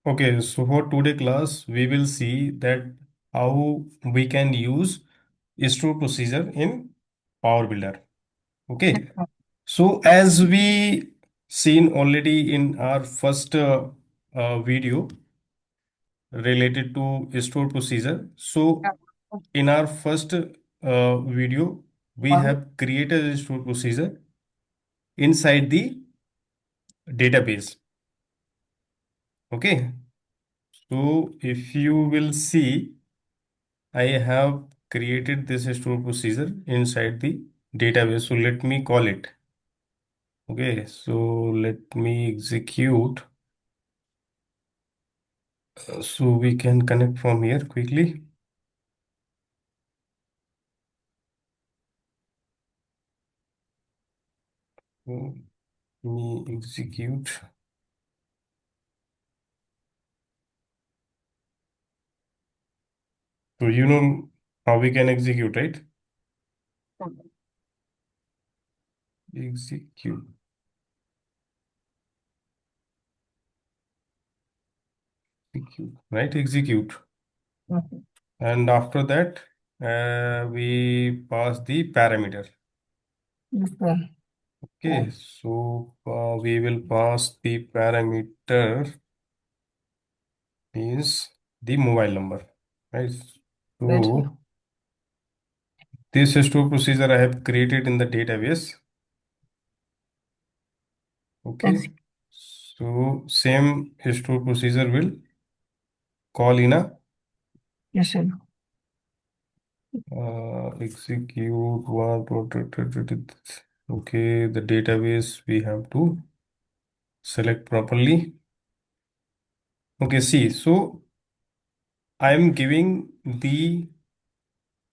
Okay, so for today class, we will see that how we can use store procedure in Power Builder. Okay, so as we seen already in our first video related to store procedure. So in our first video, we have created a store procedure inside the database. Okay, so if you will see, I have created this store procedure inside the database. So let me call it. Okay, so let me execute. So we can connect from here quickly. So let me execute. So you know how we can execute, right? Execute, execute, right? Execute. And after that, we pass the parameter. Okay, so we will pass the parameter is the mobile number, right? So this store procedure I have created in the database. Okay, so same store procedure will call in a execute okay, the database we have to select properly. Okay, see, so I am giving the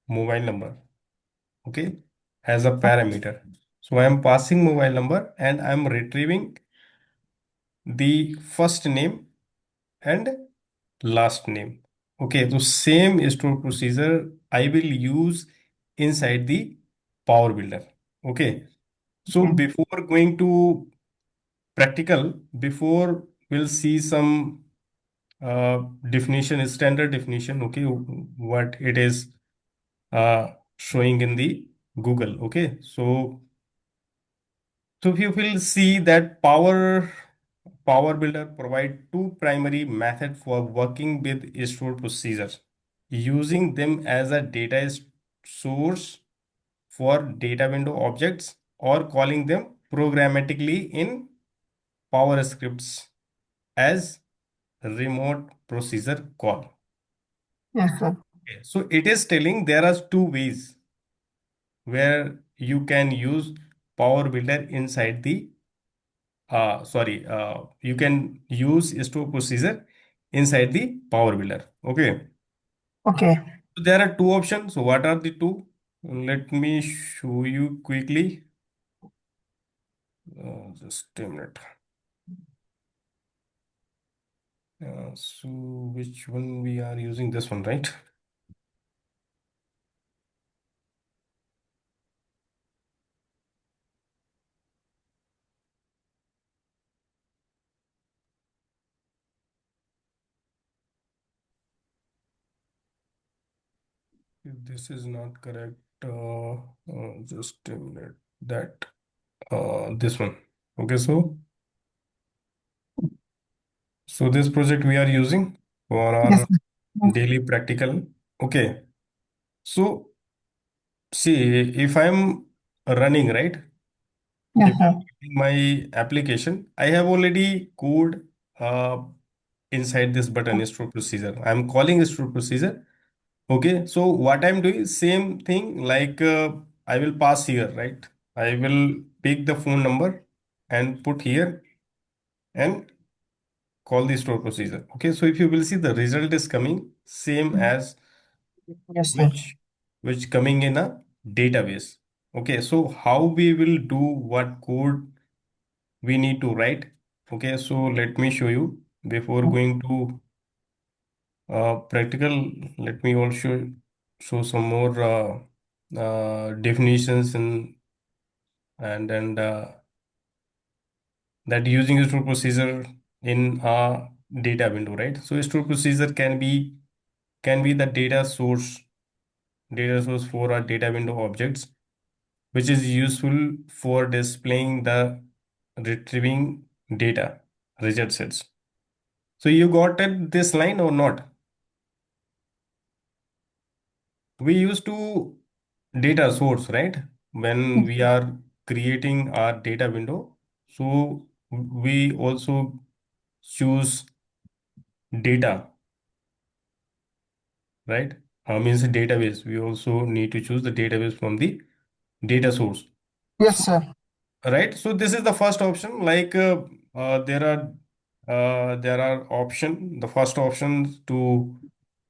mobile number, okay, as a parameter. So I am passing mobile number and I am retrieving the first name and last name. Okay, so same store procedure I will use inside the Power Builder. Okay, so before going to practical, before we'll see some definition, standard definition. Okay, what it is showing in the Google. Okay, so if you will see that Power Builder provide two primary method for working with stored procedures, using them as a data source for data window objects or calling them programmatically in PowerScripts as remote procedure call. Okay, so it is telling there are two ways where you can use Power Builder inside the you can use store procedure inside the Power Builder. Okay. So there are two options. So what are the two? Let me show you quickly. Just a minute. So which one we are using? This one, right? If this is not correct, just a minute. That this one. Okay, so this project we are using for our daily practical. Okay, so see if I'm running right, if I'm running my application, I have already code uh, inside this button store procedure. I'm calling store procedure. Okay, so what I'm doing same thing like I will pass here, right? I will pick the phone number and put here and call the store procedure. Okay, so if you will see the result is coming same as which coming in a database. Okay, so how we will do what code we need to write. Okay, so let me show you before going to practical. Let me also show some more definitions and that using store procedure in a data window, right? So stored procedure can be the data source for our data window objects, which is useful for displaying the retrieving data result sets. So you got at this line or not? We used to data source, right? When we are creating our data window, so we also choose data, right? Means database. We also need to choose the database from the data source, Yes, sir. right? So this is the first option. Like there are option. The first option to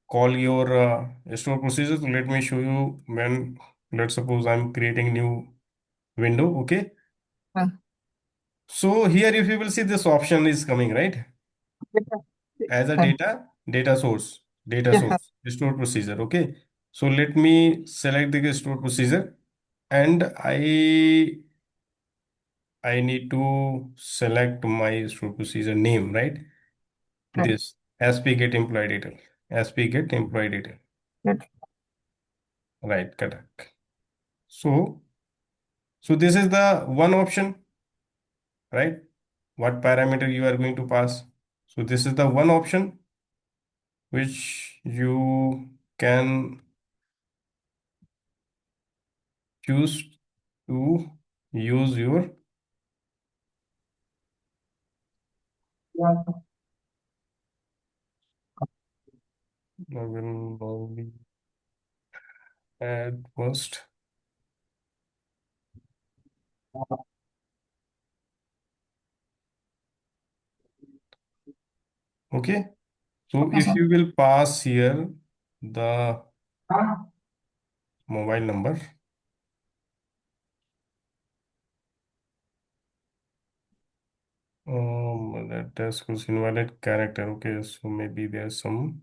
call your store procedure. So let me show you when. Let's suppose I'm creating new window. Okay. Uh, So here, if you will see, this option is coming, right? As a uh, data source, Yes, sir. store procedure. Okay. So let me select the store procedure, and I need to select my store procedure name, right? Right. This SP get employee detail, SP get employee detail, Right. right? Correct. So this is the one option, right? What parameter you are going to pass. So this is the one option which you can choose to use your. Yeah. I will only add first. Okay. So Okay, if sir. you will pass here the mobile number, that task was invalid character. Okay, so maybe there's some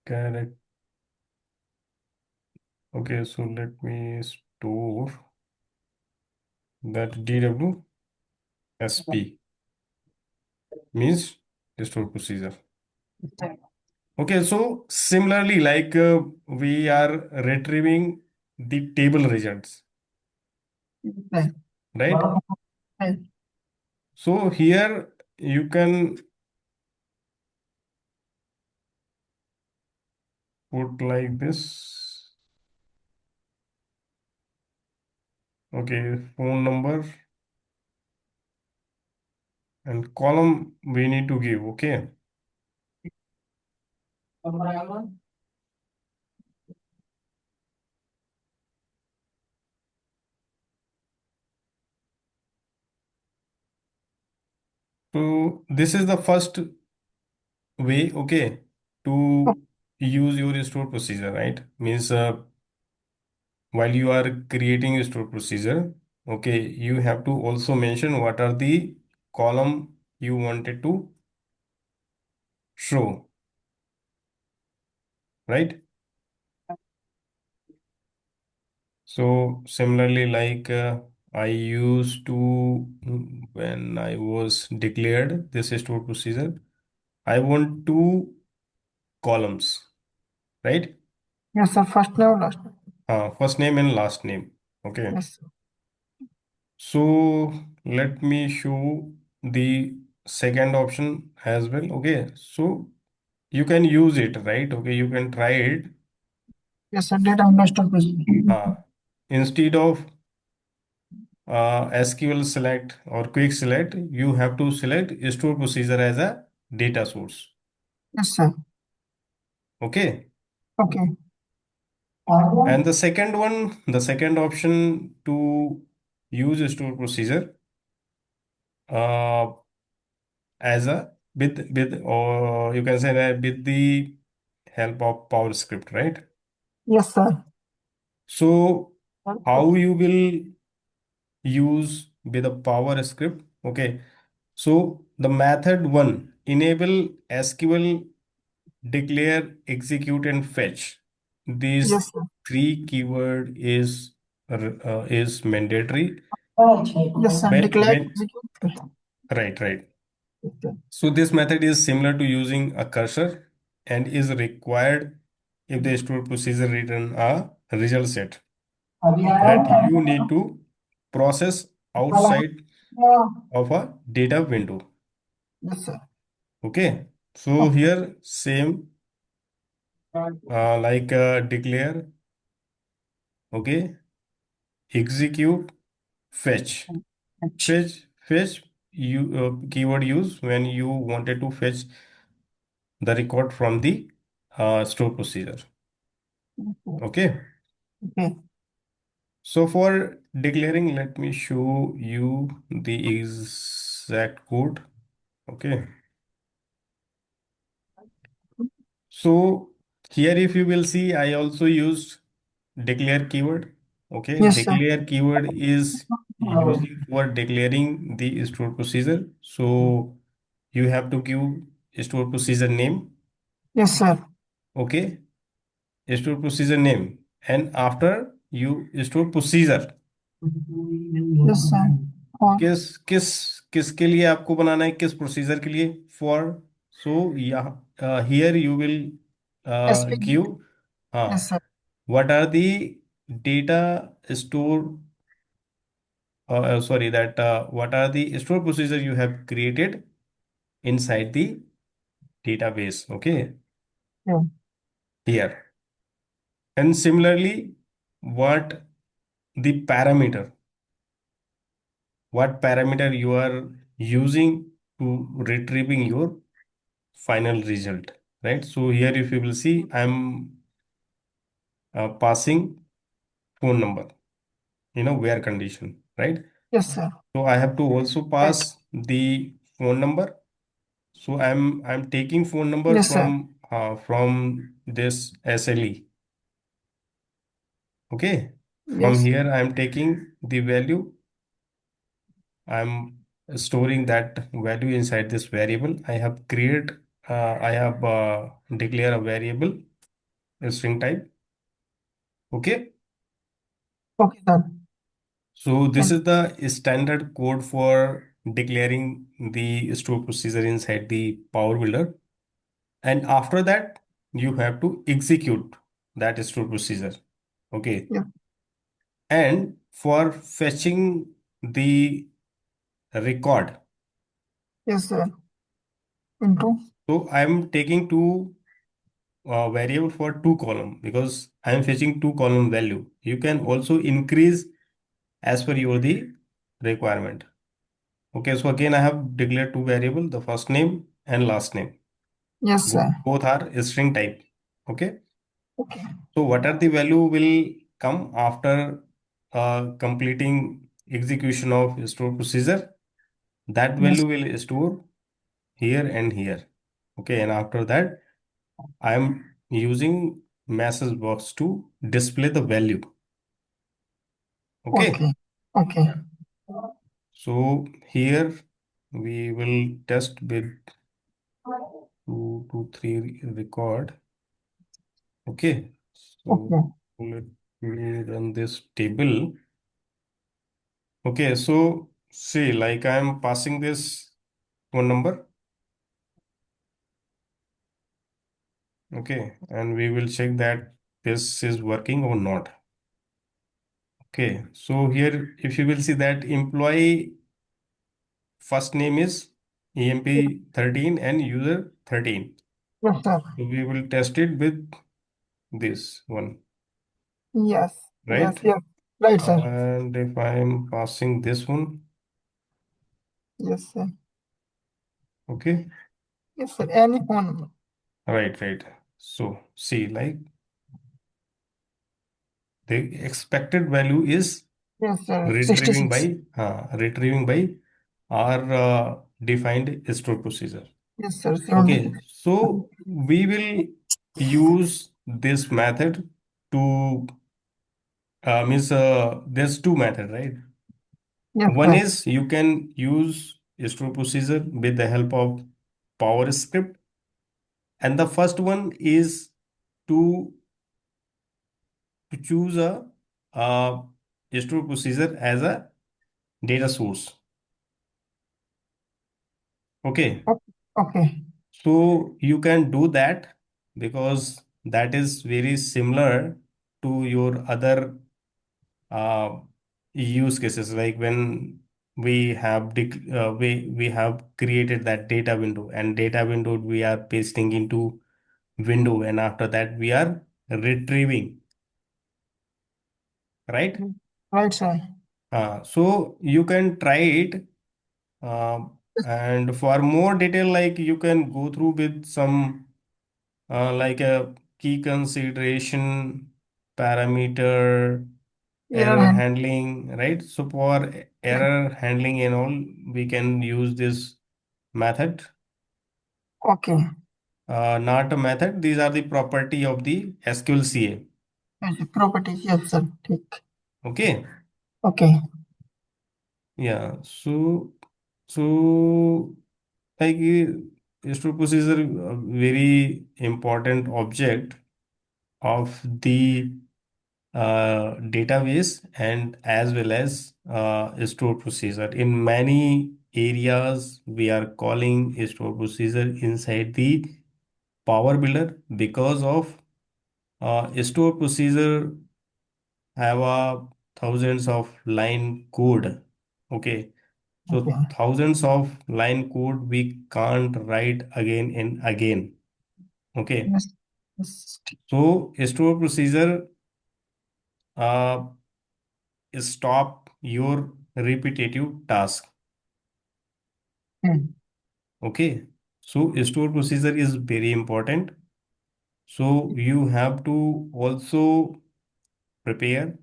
character. Okay, so let me store that DWSP means store procedure. Okay, so similarly, like we are retrieving the table results, Right. right? Right. So here you can put like this. Okay, phone number and column we need to give. Okay, so this is the first way. Okay, to use your store procedure, right? Means while you are creating a store procedure, okay, you have to also mention what are the column you wanted to show, right? So similarly, like I used to, when I was declared this store procedure, I want two columns, right? Yes, sir. First name, last name. First name and last name. Okay. Yes. So let me show the second option as well. Okay. So you can use it, right? Okay. You can try it. Yes, sir. Data understood procedure. Uh, Instead of SQL select or quick select, you have to select store procedure as a data source. Yes, sir. Okay. Okay. And the second option to use store procedure uh, as a with or you can say that with the help of PowerScript, right? Yes, sir. So how you will use with a PowerScript? Okay. So the method one enable SQL declare, execute, and fetch. These Yes, sir. three keyword is mandatory. Yes, sir. When Declare when execute. right, right. Yes, sir. So this method is similar to using a cursor and is required if the stored procedure return a result set that you need to process outside of a data window. Yes, sir. Okay. So Okay. here same like declare, okay, execute, fetch. Fetch. Fetch you keyword use when you wanted to fetch the record from the store procedure. Okay. Okay. So for declaring, let me show you the exact code. Okay. So here if you will see, I also used declare keyword. Okay. Yes, sir. Declare keyword is using for declaring the store procedure. So you have to give store procedure name. Yes, sir. Okay. Store procedure name. And after you store procedure. Yes, sir. और किस किस किसके लिए आपको बनाना है किस procedure के लिए फॉर सो यहाँ here you will SPG. Give हाँ Yes, sir. What are the data store sorry that what are the store procedure you have created inside the database okay Yeah. here and similarly what the parameter you are using to retrieving your final result, right? So here if you will see, I'm passing phone number, where condition, right? Yes, sir. So I have to also Right. pass the phone number. So I'm taking phone number Yes, sir. from this SLE. Okay. From Yes. here I'm taking the value. I'm storing that value inside this variable. I have declare a variable, a string type. Okay. Okay, sir. So this And is the standard code for declaring the store procedure inside the Power Builder. And after that, you have to execute that store procedure. Okay. yeah. And for fetching the record, Yes, sir. Into. so I'm taking two variable for two column because I'm fetching two column value. You can also increase as per your the requirement. Okay, so again I have declared two variable, the first name and last name. Yes, sir. Both are string type. Okay. Okay. So what are the value will come after completing execution of store procedure? That Yes. value will store here and here. Okay, and after that I am using message box to display the value. Okay. Okay. Okay. So here we will test with 2 to 3 record. Okay, so Okay. let me run this table. Okay, so see, like I am passing this phone number. Okay, and we will check that this is working or not. Okay, so here if you will see that employee first name is EMP13 and user 13. Yes, sir. So we will test it with this one, Yes. Yes. right? Yes. Right, sir. And if I am passing this one, Yes, sir. okay, Yes, sir. Any phone number. right. So see, like the expected value is Yes, sir. retrieving 66. by our defined store procedure. Yes, sir. Okay, 76. so we will use this method to means there's two method, right? Yes, One sir. is you can use store procedure with the help of PowerScript, and the first one is to choose a store procedure as a data source. Okay. Okay. So you can do that because that is very similar to your other uh, use cases, like when we have created that data window, and data window we are pasting into window, and after that we are retrieving, right? Mm. Right, sir. So you can try it, uh, and for more detail, like you can go through with some like a key consideration, parameter, Error error hand. handling, right? So for Yes. error handling and all, we can use this method. Okay. Not a method, these are the property of the SQL CA. Yes, properties. Yes, sir. Take. Okay. Okay. Yeah. So like Stochastic is a very important object of the database and as well as store procedure. In many areas, we are calling a store procedure inside the Power Builder because of store procedure have a thousands of line code. Okay, so Okay. thousands of line code we can't write again and again. Okay, Yes. Yes. so store procedure uh, stop your repetitive task. Mm. Okay, so store procedure is very important. So you have to also prepare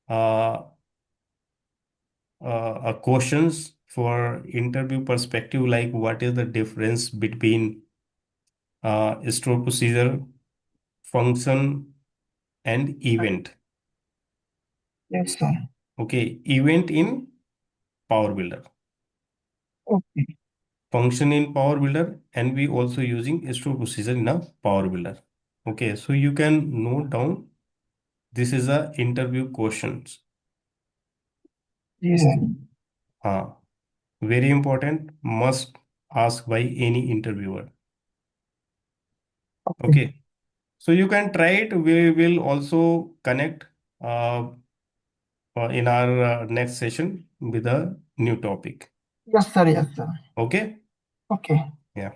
uh, questions for interview perspective, like what is the difference between store procedure, function, and event. Yes, sir. Okay, event in Power Builder, Okay. function in Power Builder, and we also using store procedure in a Power Builder. Okay, so you can note down this is a interview questions. Yes, sir. Uh, Very important, must ask by any interviewer. Okay. Okay, so you can try it. We will also connect in our next session with a new topic. Yes, sir. Yes, sir. Okay, Okay. yeah.